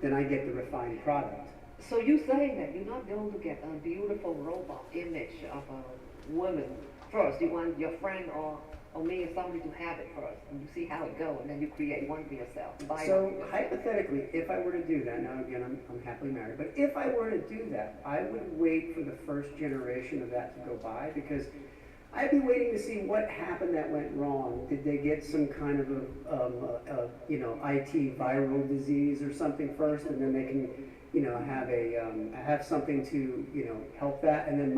then I get the refined product. So you saying that you're not going to get a beautiful robot image of a woman first. You want your friend or me or somebody to have it first, and you see how it goes, and then you create one for yourself. So hypothetically, if I were to do that, now again, I'm happily married, but if I were to do that, I would wait for the first generation of that to go by, because I'd be waiting to see what happened that went wrong. Did they get some kind of a IT viral disease or something first, and then they can, have something to, help that, and then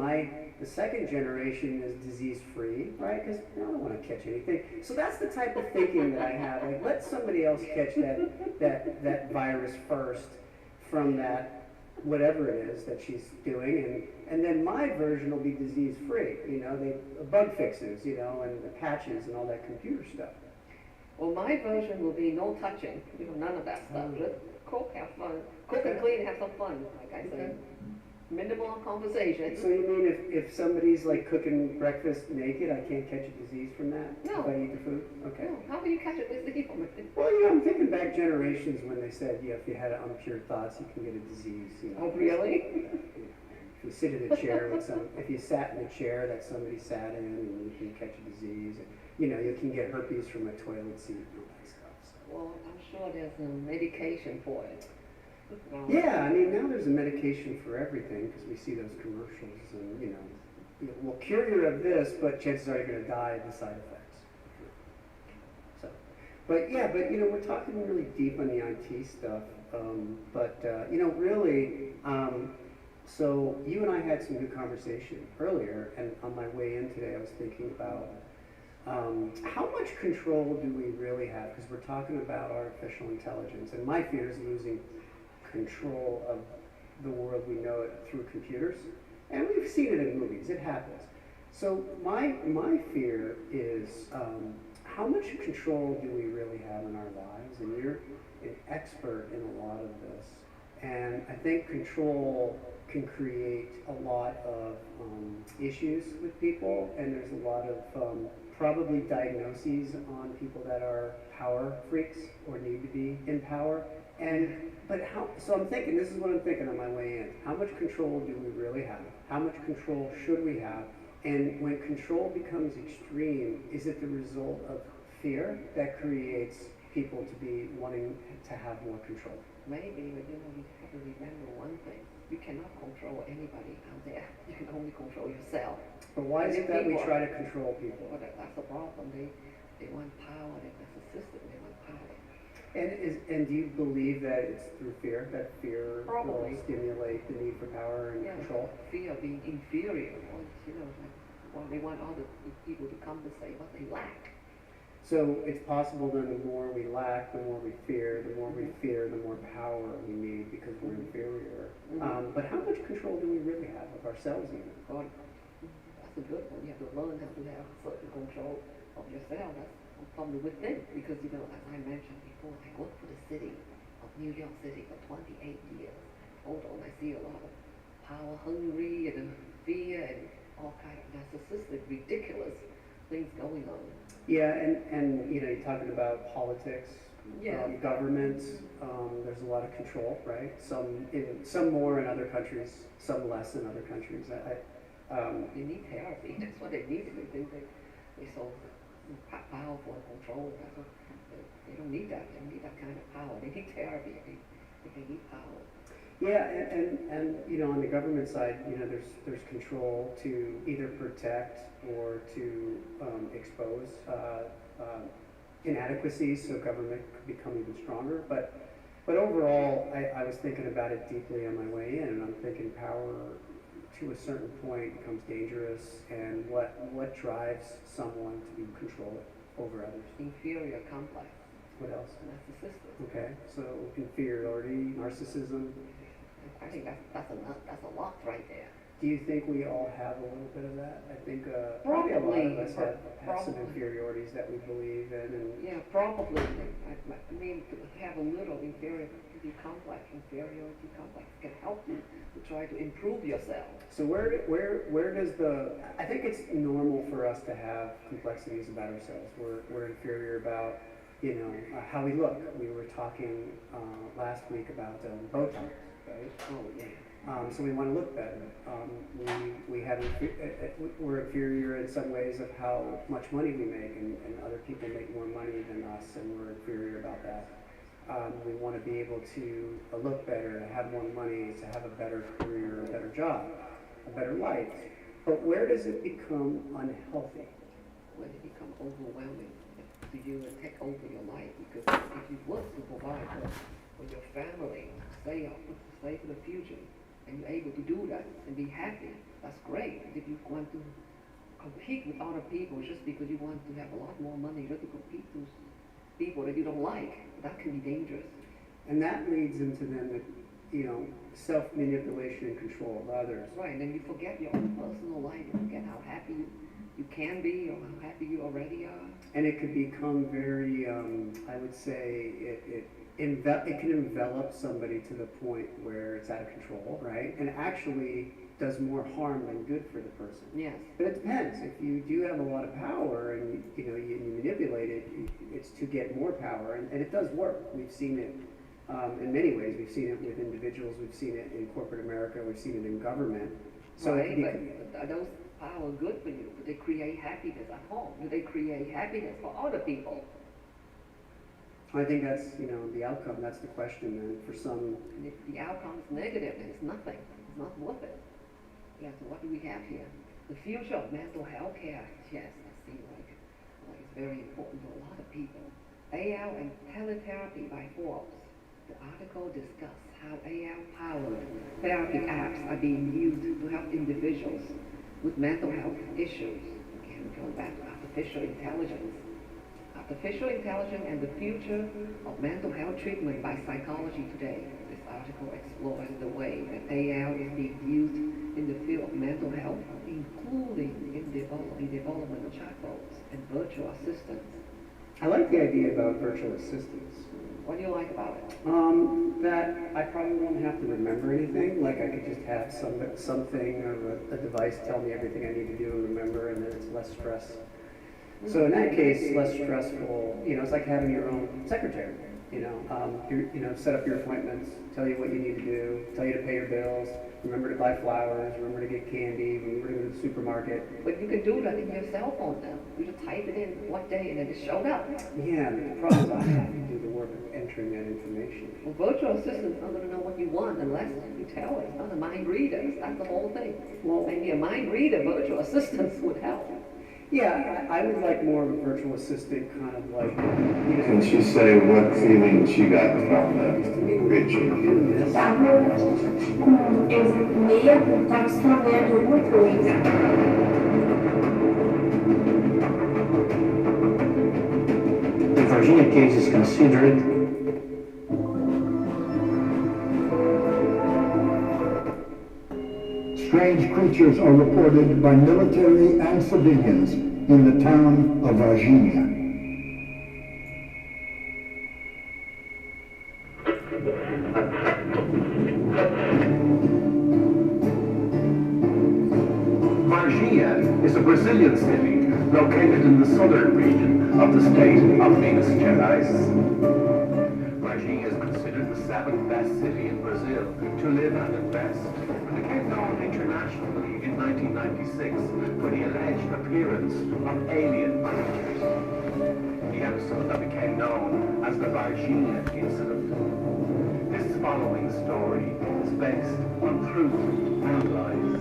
the second generation is disease-free, right? Because I don't want to catch anything. So that's the type of thinking that I have. Like, let somebody else catch that virus first from that whatever it is that she's doing, and then my version will be disease-free. Bug fixes, and the patches and all that computer stuff. Well, my version will be no touching, none of that stuff. Just cook, have fun, cook and clean, have some fun, like I said. Minimal conversation. So you mean if somebody's like cooking breakfast naked, I can't catch a disease from that? No. If I eat the food? Okay. No, how do you catch a disease from it? Well, I'm thinking back generations when they said, if you had impure thoughts, you can get a disease. Oh, really? If you sit in a chair if you sat in a chair that somebody sat in, and you can catch a disease. And, you can get herpes from a toilet seat and all that stuff. So. Well, I'm sure there's a medication for it. Yeah, now there's a medication for everything, because we see those commercials, and we'll cure you of this, but chances are you're going to die of the side effects. So, but we're talking really deep on the IT stuff, really, so you and I had some good conversation earlier, and on my way in today I was thinking about how much control do we really have, because we're talking about artificial intelligence, and my fear is losing control of the world we know it through computers, and we've seen it in movies. It happens. So my fear is how much control do we really have in our lives? And you're an expert in a lot of this, and I think control can create a lot of issues with people, and there's a lot of probably diagnoses on people that are power freaks or need to be in power. So I'm thinking, this is what I'm thinking on my way in. How much control do we really have? How much control should we have? And when control becomes extreme, is it the result of fear that creates people to be wanting to have more control? Maybe, but you have to remember one thing. You cannot control anybody out there. You can only control yourself. But why is it that we try to control people? Well, that's the problem. They want power. That's a system. They want power. And do you believe that it's through fear, that fear Probably will stimulate the need for power and control? Fear of being inferior. They want other people to compensate what they lack. So it's possible then the more we lack, the more we fear, the more we fear, the more power we need because we're inferior. But how much control do we really have of ourselves even? God, that's a good one. You have to learn how to have certain control of yourself. That's from the within. Because, as I mentioned before, I worked for the city of New York City for 28 years. Hold on, I see a lot of power hungry and fear and all kind of narcissistic, ridiculous things going on. Yeah, and you're talking about politics, government. There's a lot of control, right? Some more in other countries, some less in other countries. They need therapy. That's what they need. They think they're so powerful and controlled. They don't need that. They don't need that kind of power. They need therapy. They need power. Yeah, and on the government side, there's control to either protect or to expose inadequacies, so government could become even stronger. But overall, I was thinking about it deeply on my way in, and I'm thinking power to a certain point becomes dangerous, and what drives someone to be in control over others? Inferior complex. What else? Narcissism. Okay, so inferiority, narcissism. I think that's a lot right there. Do you think we all have a little bit of that? I think probably a lot of us have some inferiorities that we believe in. Yeah, probably. I mean, to have a little inferiority complex can help you to try to improve yourself. So where does I think it's normal for us to have complexities about ourselves. We're inferior about how we look. We were talking last week about Botox, right? Oh yeah. So we want to look better. We're inferior in some ways of how much money we make, and other people make more money than us, and we're inferior about that. We want to be able to look better, to have more money, to have a better career, a better job, a better life. But where does it become unhealthy? When it becomes overwhelming to you and take over your life, because if you work to provide for your family, save for the future, and you're able to do that and be happy, that's great. If you want to compete with other people just because you want to have a lot more money, just to compete with people that you don't like, that can be dangerous. And that leads into then self-manipulation and control of others. Right, and then you forget your own personal life, you forget how happy you can be or how happy you already are. And it could become very, I would say, it can envelop somebody to the point where it's out of control, right? And actually does more harm than good for the person. Yes. But it depends. If you do have a lot of power and you manipulate it, it's to get more power, and it does work. We've seen it in many ways. We've seen it with individuals. We've seen it in corporate America. We've seen it in government. So right, but are those power good for you? Do they create happiness at home? Do they create happiness for other people? I think that's, the outcome. That's the question then for some. And if the outcome is negative, then it's nothing. It's not worth it. Yeah, so what do we have here? The future of mental health care. Yes, I see like it's very important to a lot of people. AI and teletherapy by Forbes. The article discussed how AI-powered therapy apps are being used to help individuals with mental health issues. Again, going back to artificial intelligence. Artificial intelligence and the future of mental health treatment by psychology today. This article explores the way that AI is being used in the field of mental health, including in development of chatbots and virtual assistants. I like the idea about virtual assistants. What do you like about it? That I probably won't have to remember anything. Like I could just have something or a device tell me everything I need to do and remember, and then it's less stress. So in that case, less stressful. It's like having your own secretary. Set up your appointments, tell you what you need to do, tell you to pay your bills, remember to buy flowers, remember to get candy, remember to go to the supermarket. But you can do that in your cell phone now. You just type it in what day and then it showed up. Yeah, but the problem is I have to do the work of entering that information. Well, virtual assistants aren't going to know what you want unless you tell it. It's not a mind reader. That's the whole thing. Well, maybe a mind reader virtual assistants would help. Yeah, I would like more of a virtual assistant kind of like, Can she say what feeling she got from the ritual? Meia estava escrevendo alguma coisa. The Virginia case is considered strange creatures are reported by military and civilians in the town of Virginia. Varginha is a Brazilian city located in the southern region of the state of Minas Gerais. Varginha is considered the 7th best city in Brazil to live and invest. It became known internationally in 1996 for the alleged appearance of alien creatures. The episode that became known as the Varginha incident. This following story is based on truth and lies.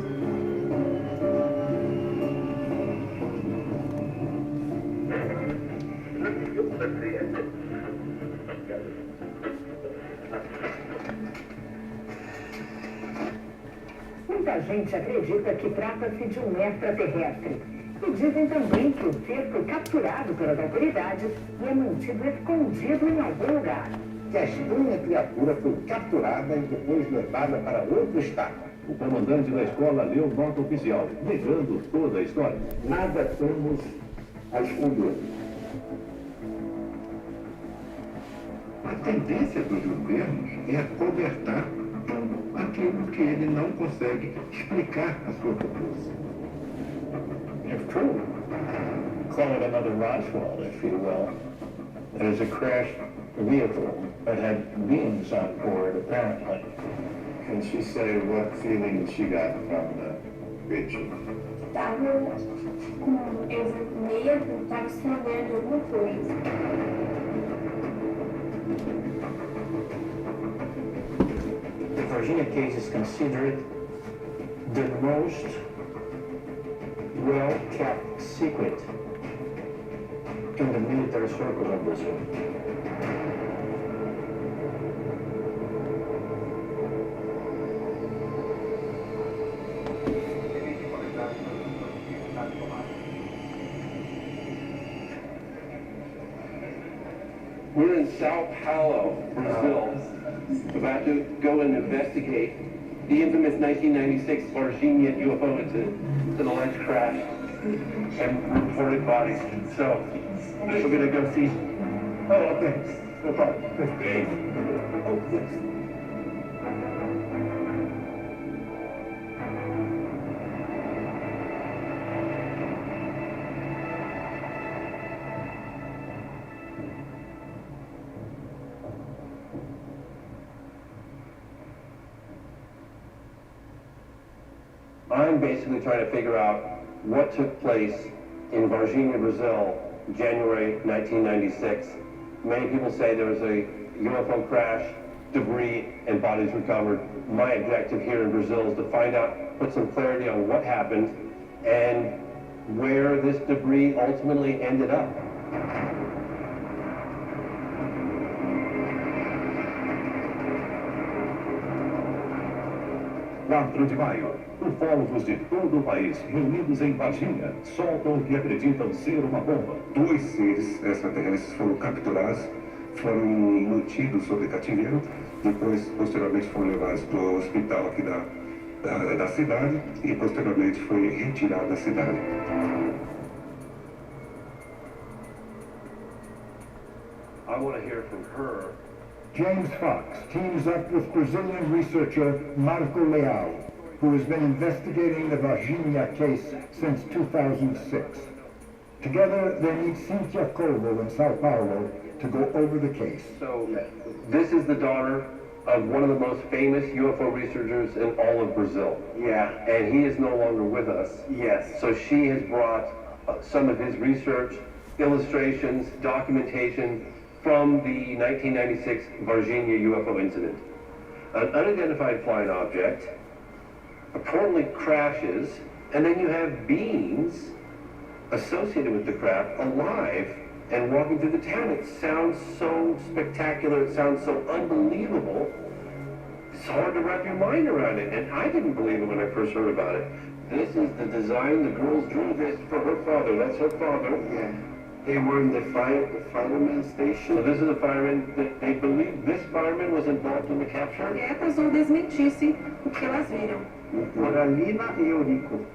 Muita gente acredita que trata-se de um extraterrestre. E dizem também que o ser foi capturado pelas autoridades e é mantido escondido em algum lugar. Que a estranha criatura foi capturada e depois levada para outro estado. O comandante da escola leu nota oficial, negando toda a história. Nada temos a esconder. A tendência dos governos é acobertar tudo aquilo que ele não consegue explicar à sua população. If true, call it another Roswell, if you will. It is a crashed vehicle that had beings on board, apparently. Can she say what feeling she got from the ritual? Estava com medo, estava escrevendo alguma coisa. The Virginia case is considered the most well-kept secret in the military circles of Brazil. We're in Sao Paulo, Brazil, about to go and investigate the infamous 1996 Varginha UFO incident, an alleged crash and reported bodies. So, we're going to go see. Oh, okay. No problem. Oh, yes. I'm basically trying to figure out what took place in Varginha, Brazil, January 1996. Many people say there was a UFO crash, debris, and bodies recovered. My objective here in Brazil is to find out, put some clarity on what happened and where this debris ultimately ended up. 4 de maio, ufólogos de todo o país reunidos em Varginha soltam o que acreditam ser uma bomba. 2 seres extraterrestres foram capturados, foram mantidos sob cativeiro, depois, posteriormente, foram levados para o hospital aqui da cidade e, posteriormente, foi retirado da cidade. I want to hear from her. James Fox teams up with Brazilian researcher Marco Leal, who has been investigating the Varginha case since 2006. Together, they meet Cynthia Covo in Sao Paulo to go over the case. So, this is the daughter of one of the most famous UFO researchers in all of Brazil. Yeah. And he is no longer with us. Yes. So she has brought some of his research, illustrations, documentation from the 1996 Varginha UFO incident. An unidentified flying object apparently crashes, and then you have beings associated with the craft alive and walking through the town. It sounds so spectacular, it sounds so unbelievable. It's hard to wrap your mind around it, and I didn't believe it when I first heard about it. This is the design the girls drew this for her father. That's her father. Yeah. They were in the fireman station. So this is a fireman. They believe this fireman was involved in the capture. Essas ou desmentisse o que elas viram. Coralina e Eurico.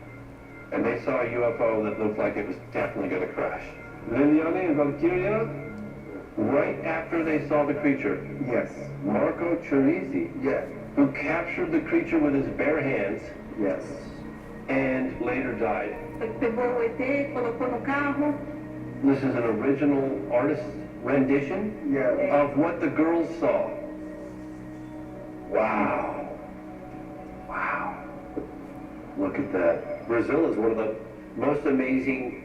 And they saw a UFO that looked like it was definitely going to crash. Liliane and Valkyria, right after they saw the creature. Yes. Marco Chirizi, Yeah. who captured the creature with his bare hands Yes. and later died. Pegou o ET, colocou no carro. This is an original artist rendition Yeah. of what the girls saw. Wow. Wow. Look at that. Brazil is one of the most amazing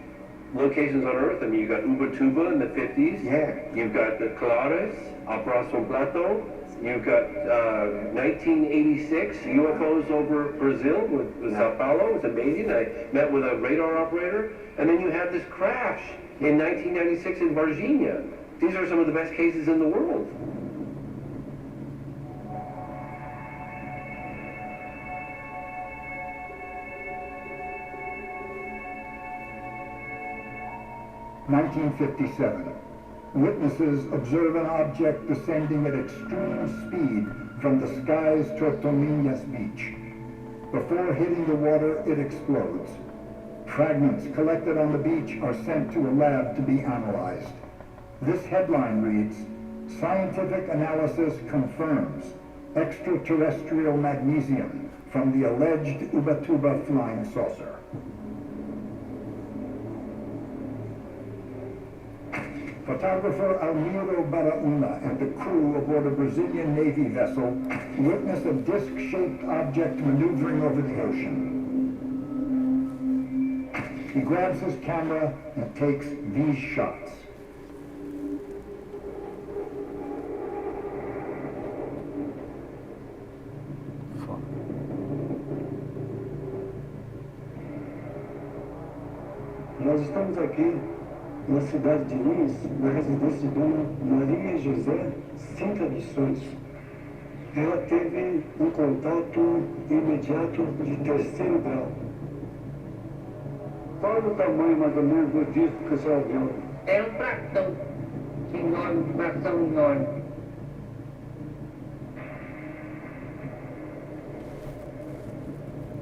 locations on Earth. I mean, you've got Ubatuba in the 50s. Yeah. You've got the Clares, Abraço Plato. You've got 1986 UFOs over Brazil with Sao Paulo. It's amazing. I met with a radar operator. And then you have this crash in 1996 in Varginha. These are some of the best cases in the world. (1957). Witnesses observe an object descending at extreme speed from the skies toward Tominhas Beach. Before hitting the water, it explodes. Fragments collected on the beach are sent to a lab to be analyzed. This headline reads, "Scientific analysis confirms extraterrestrial magnesium from the alleged Ubatuba flying saucer." Photographer Almiro Baraúna and the crew aboard a Brazilian Navy vessel witness a disc-shaped object maneuvering over the ocean. He grabs his camera and takes these shots. Nós estamos aqui na cidade de Lins, na residência de Dona Maria José Cinta de Sonhos. Ela teve um contato imediato de terceiro grau. Qual o tamanho mais ou menos do disco que a senhora viu? É um fractão enorme, fractão enorme.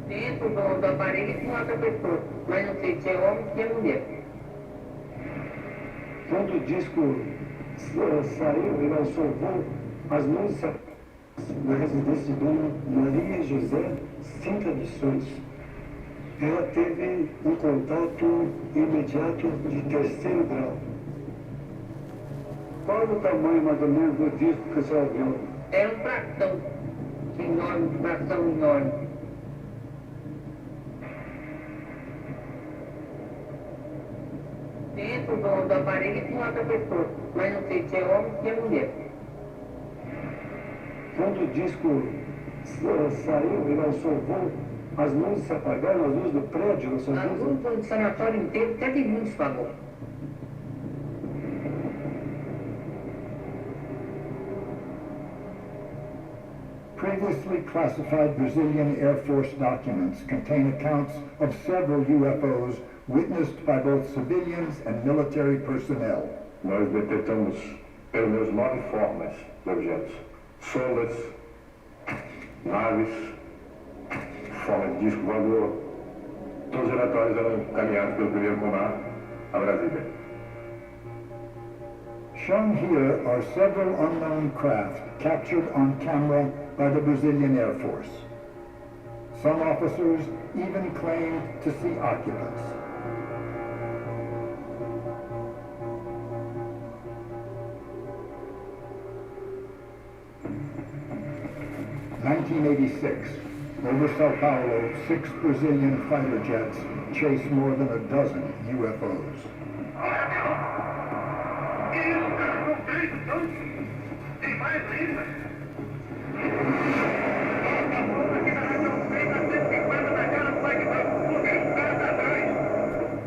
Dentro do aparelho tinha outra pessoa, mas não sei se é homem ou se é mulher. Quando o disco saiu, ele lançou voo, as luzes na residência de Dona Maria José Cinta de Sonhos. Ela teve um contato imediato de terceiro grau. Qual o tamanho mais ou menos do disco que a senhora viu? É um fractão enorme, fractão enorme. Dentro do aparelho tinha outra pessoa, mas não sei se é homem ou se é mulher. Quando o disco saiu, ele lançou voo, as luzes se apagaram, as luzes do prédio, as A luz do sanatório inteiro até tem muitos pagou. Previously classified Brazilian Air Force documents contain accounts of several UFOs witnessed by both civilians and military personnel. Nós detectamos pelo menos 9 formas de objetos. Sondas, naves, forma de disco voador. Todos os relatórios eram encaminhados pelo primeiro comando a Brasília. Shown here are several unknown craft captured on camera by the Brazilian Air Force. Some officers even claimed to see occupants. 1986. Over Sao Paulo, 6 Brazilian fighter jets chase more than a dozen UFOs.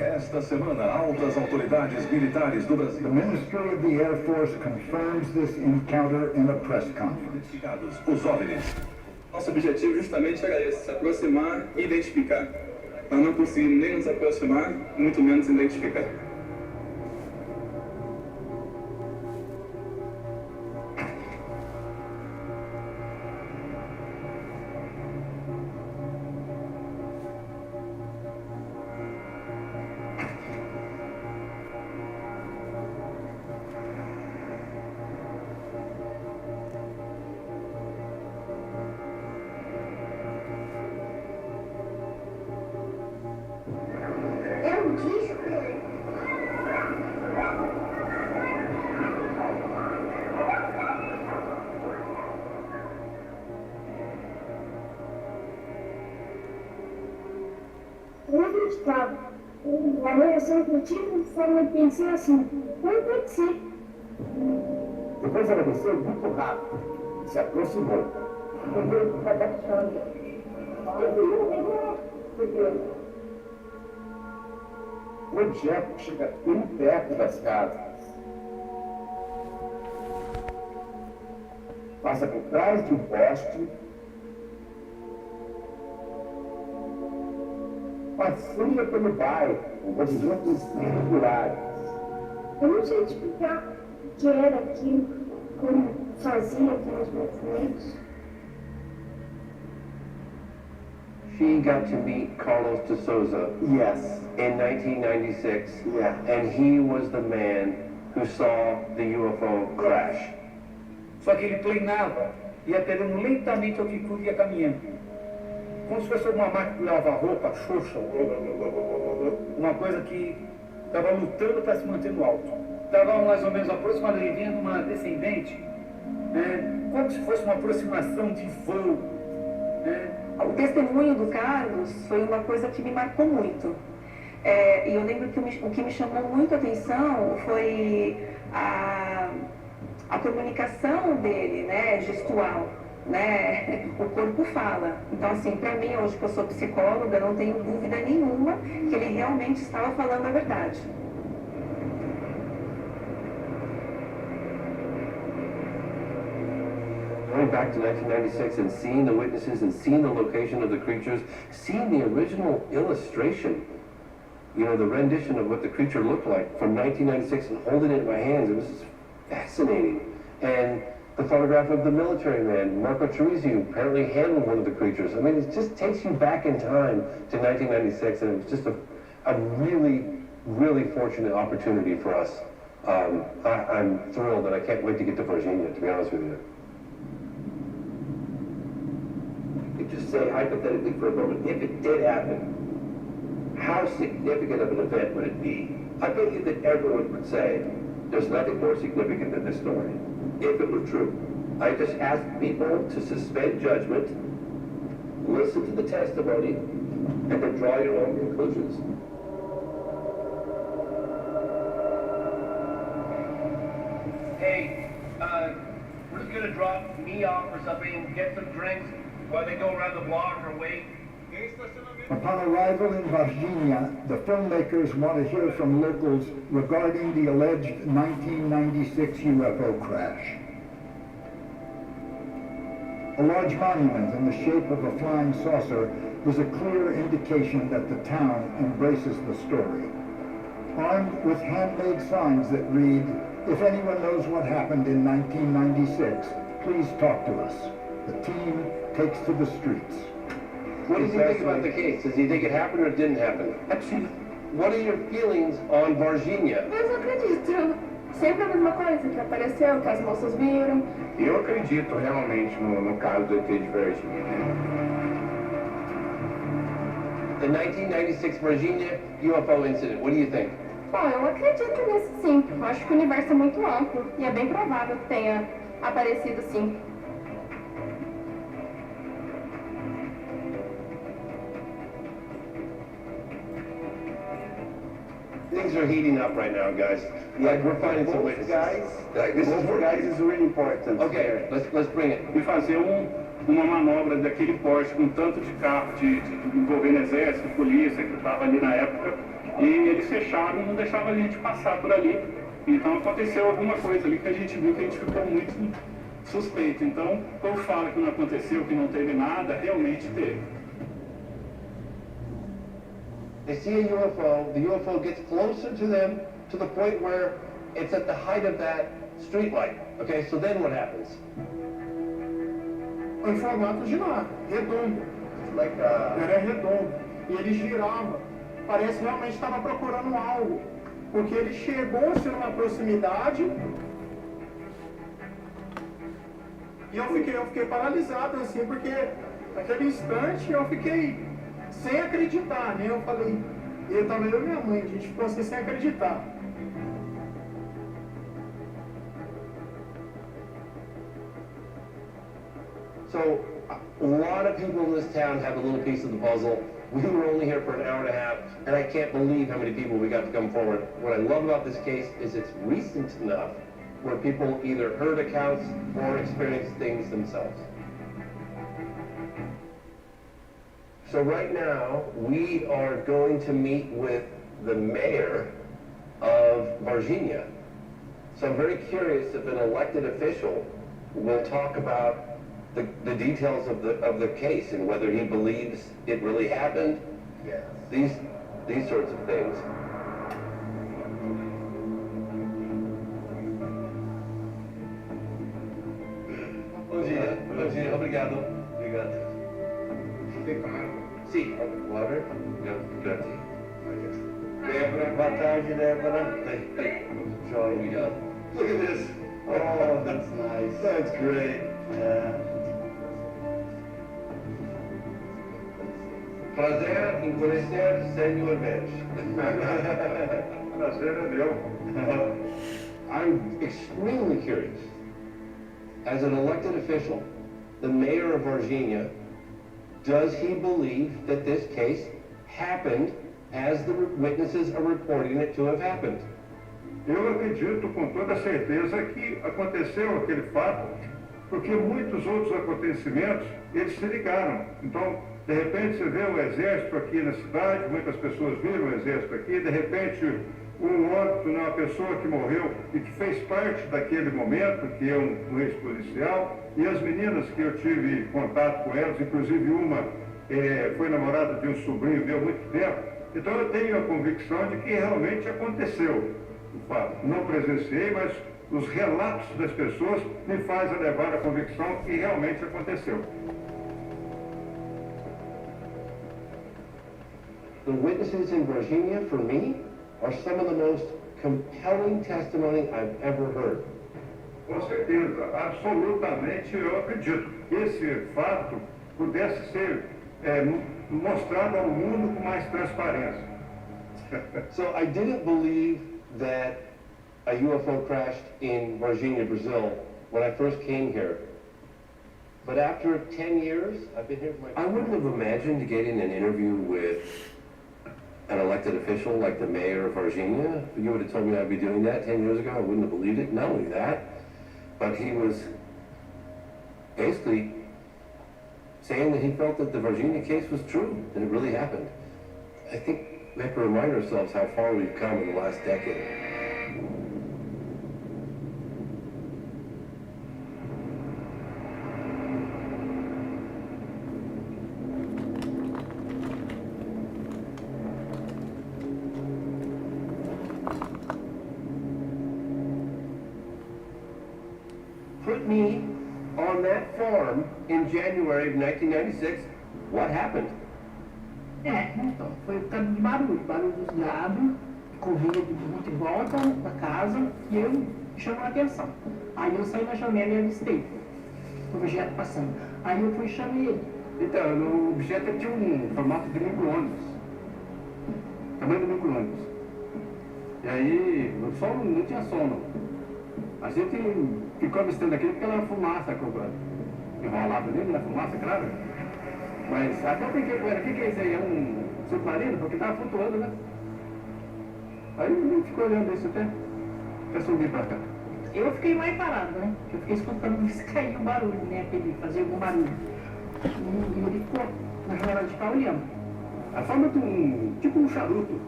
Esta semana, altas autoridades militares do Brasil. The Ministry of the Air Force confirms this encounter in a press conference. Os OVNIs. Nosso objetivo justamente era esse, se aproximar e identificar. Nós não conseguimos nem nos aproximar, muito menos identificar. Eu não acreditava. A reação que eu tive foi eu pensei assim, não pode ser. Depois ela desceu muito rápido e se aproximou. Eu estava achando. O objeto chega bem perto das casas. Passa por trás de um poste. Passeia pelo bairro, com movimentos circulares. Eu não sei explicar o que era aquilo, como fazia aqueles movimentos. She got to meet Carlos de Souza Yes. in 1996, Yeah. and he was the man who saw the UFO crash. Só que ele treinava, ia pegando lentamente a altitude e ia caminhando. Como se fosse uma máquina de lavar roupa, xoxa, uma coisa que estava lutando para se manter no alto. Estava mais ou menos aproximadamente vendo uma descendente, como se fosse uma aproximação de voo. O testemunho do Carlos foi uma coisa que me marcou muito. E eu lembro que o que me chamou muito a atenção foi a comunicação dele, né, gestual. Né? O corpo fala. Então, assim, para mim, hoje que eu sou psicóloga, não tenho dúvida nenhuma que ele realmente estava falando a verdade. Going back to 1996 and seeing the witnesses and seeing the location of the creatures, seeing the original illustration, you know, the rendition of what the creature looked like from 1996 and holding it in my hands, it was just fascinating. And the photograph of the military man, Marco Teresi, who apparently handled one of the creatures. I mean, it just takes you back in time to 1996, and it was just a really, really fortunate opportunity for us. I'm thrilled, and I can't wait to get to Virginia, to be honest with you. You could just say, hypothetically for a moment, if it did happen, how significant of an event would it be? I bet you that everyone would say, there's nothing more significant than this story. If it were true. I just ask people to suspend judgment, listen to the testimony, and then draw your own conclusions. Hey, we're just gonna drop me off or something, get some drinks while they go around the block or wait. Upon arrival in Virginia, the filmmakers want to hear from locals regarding the alleged 1996 UFO crash. A large monument in the shape of a flying saucer is a clear indication that the town embraces the story. Armed with handmade signs that read, "If anyone knows what happened in 1996, please talk to us." The team takes to the streets. What does he think about the case? Does he think it happened or it didn't happen? What are your feelings on Virginia? Mas eu acredito. Sempre a mesma coisa que apareceu, que as moças viram. Eu acredito realmente no caso do ET de Virginia. The 1996 Virginia UFO incident, what do you think? Bom, eu acredito nisso sim. Eu acho que o universo é muito amplo e é bem provável que tenha aparecido sim. Things are heating up right now, guys. Yeah, we're finding some witnesses. Guys is really important. Okay, let's bring it. E fazer uma manobra daquele porte com tanto de carro, envolvendo exército, polícia que estava ali na época, e eles fecharam e não deixavam a gente passar por ali. Então aconteceu alguma coisa ali que a gente viu que a gente ficou muito suspeito. Então, quando fala que não aconteceu, que não teve nada, realmente teve. They see a UFO, the UFO gets closer to them to the point where it's at the height of that street light. Okay, so then what happens? Em formato de nada, redondo. Era redondo. E ele girava. Parece que realmente estava procurando algo. Porque ele chegou-se numa proximidade. E eu fiquei paralisado assim, porque naquele instante eu fiquei sem acreditar, né? Eu falei, e eu também eu e minha mãe, a gente ficou assim sem acreditar. So, a lot of people in this town have a little piece of the puzzle. We were only here for an hour and a half, and I can't believe how many people we got to come forward. What I love about this case is it's recent enough where people either heard accounts or experienced things themselves. So right now, we are going to meet with the mayor of Varginha. So I'm very curious if an elected official will talk about the details of the case and whether he believes it really happened. Yes. These sorts of things. Bom dia, obrigado. Sim, water. Grazie. Débora, boa tarde, Débora. Joia. Look at this. Oh, that's nice. That's great. Yeah. Prazer em conhecer Senhor Mensch. Prazer é meu. I'm extremely curious. As an elected official, the mayor of Varginha, does he believe that this case happened as the witnesses are reporting it to have happened? Eu acredito com toda certeza que aconteceu aquele fato, porque muitos outros acontecimentos, eles se ligaram. Então, de repente você vê o exército aqui na cidade, muitas pessoas viram o exército aqui, de repente um óbito, uma pessoa que morreu e que fez parte daquele momento, que é um ex-policial, e as meninas que eu tive contato com elas, inclusive uma foi namorada de um sobrinho meu há muito tempo, então eu tenho a convicção de que realmente aconteceu o fato. Não presenciei, mas os relatos das pessoas me fazem levar à convicção que realmente aconteceu. The witnesses in Virginia, for me, are some of the most compelling testimony I've ever heard. Com certeza, absolutamente eu acredito que esse fato pudesse ser mostrado ao mundo com mais transparência. So I didn't believe that a UFO crashed in Varginha, Brazil, when I first came here. But after 10 years, I've been here for my... I wouldn't have imagined getting an interview with an elected official like the mayor of Varginha. If you would have told me I'd be doing that 10 years ago, I wouldn't have believed it. Not only that, but he was basically saying that he felt that the Varginha case was true, and it really happened. I think we have to remind ourselves how far we've come in the last decade. Put me on that farm in January of 1996. What happened? Então, foi por causa de barulho dos gados, corria de muito em volta da casa, e eu chamou a atenção. Aí eu saí na janela e avistei o objeto passando. Aí eu fui e chamei ele. Então, o objeto tinha um formato de micro-ônibus, tamanho do micro-ônibus. E aí, o som não tinha som, não. A gente ficou avistando aquilo porque era fumaça, enrolado nele, na fumaça, claro. Mas até eu pensei, o que é isso aí? É um submarino? Porque estava flutuando, né? Aí ele ficou olhando isso até subir pra cá. Eu fiquei mais parado, né? Eu fiquei escutando se cair um barulho, né? Aquele, fazer algum barulho. E ele ficou na janela de cá olhando. A forma de tipo um charuto.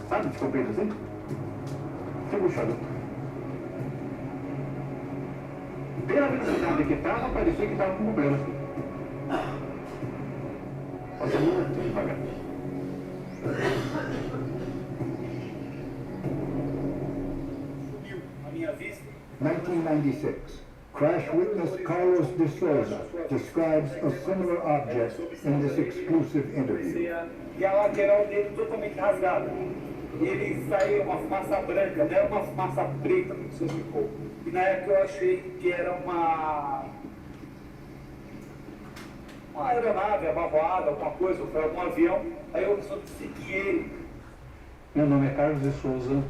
Sabe, de escopeta assim? Tipo um charuto. Pela velocidade que estava, parecia que estava com problema assim. Passa muito devagar. Subiu a minha vista. 1996. Crash witness Carlos de Souza describes a similar object in this exclusive interview. E a lateral dele totalmente rasgada. E ele saiu uma fumaça branca, não era uma fumaça preta, como você explicou. E na época eu achei que era uma aeronave abavoada, alguma coisa, ou foi algum avião. Aí eu só segui ele. Meu nome é Carlos de Souza.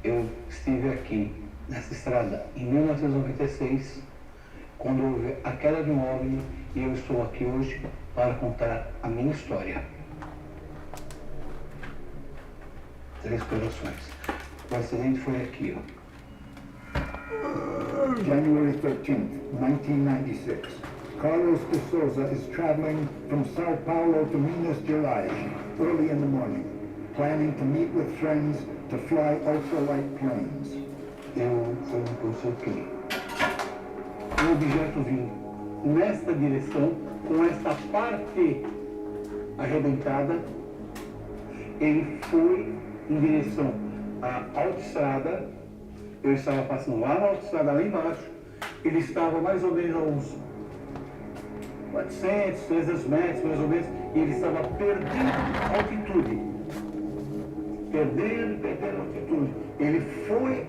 Eu estive aqui nessa estrada em 1996, quando houve a queda de um OVNI, e eu estou aqui hoje para contar a minha história. 3 corações. O acidente foi aqui, ó. January 13th, 1996. Carlos de Souza is traveling from Sao Paulo to Minas Gerais early in the morning, planning to meet with friends to fly ultralight planes. Eu aqui. O objeto vindo nesta direção, com esta parte arrebentada, ele foi em direção à autoestrada. Eu estava passando lá na autoestrada, lá embaixo. Ele estava mais ou menos a uns 400, 300 metros, mais ou menos, e ele estava perdendo altitude. Perdendo altitude. Ele foi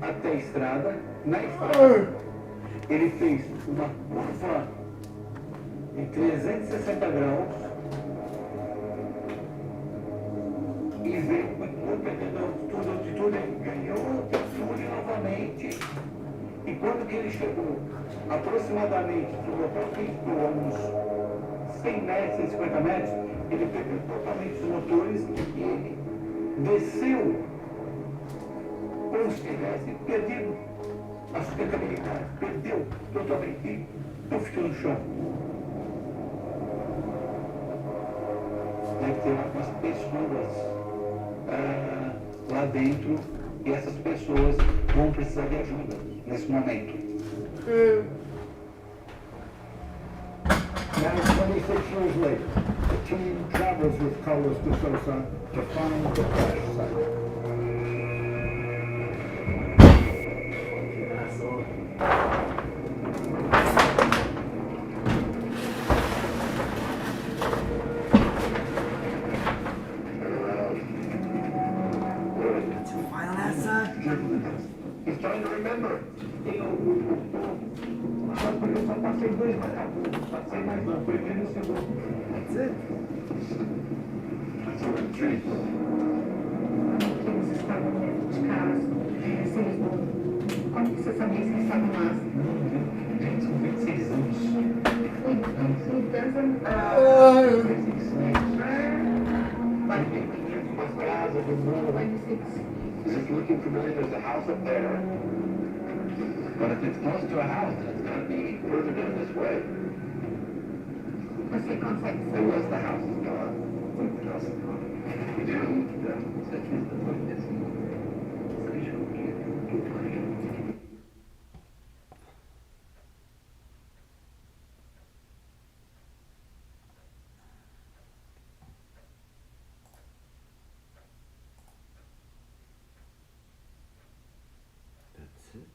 até a estrada, na estrada, ele fez uma curva de 360 graus e veio perdendo altitude, ele ganhou altitude novamente. E quando que ele chegou aproximadamente do local que estou, a uns 100 metros, 150 metros, ele perdeu totalmente os motores e ele desceu como se tivesse perdido a sustentabilidade, perdeu totalmente e ficou no chão. Deve ter algumas pessoas lá dentro e essas pessoas vão precisar de ajuda nesse momento. Now, 26 years later, the team travels with Carlos de Souza to find the crash site. He's trying to remember. Eu só passei 2 vagabundos, passei mais não, primeiro e o segundo. That's it. That's what I'm saying. Que você estava de casa, se Lisboa. Como você sabia que você estava lá? São 26 anos. It doesn't... Uma casa do mundo. Is it looking familiar? There's a house up there. But if it's close to a house, then it's going to be further down this way. Você consegue It was the house is gone. The house is gone. You do? Yeah. That's it.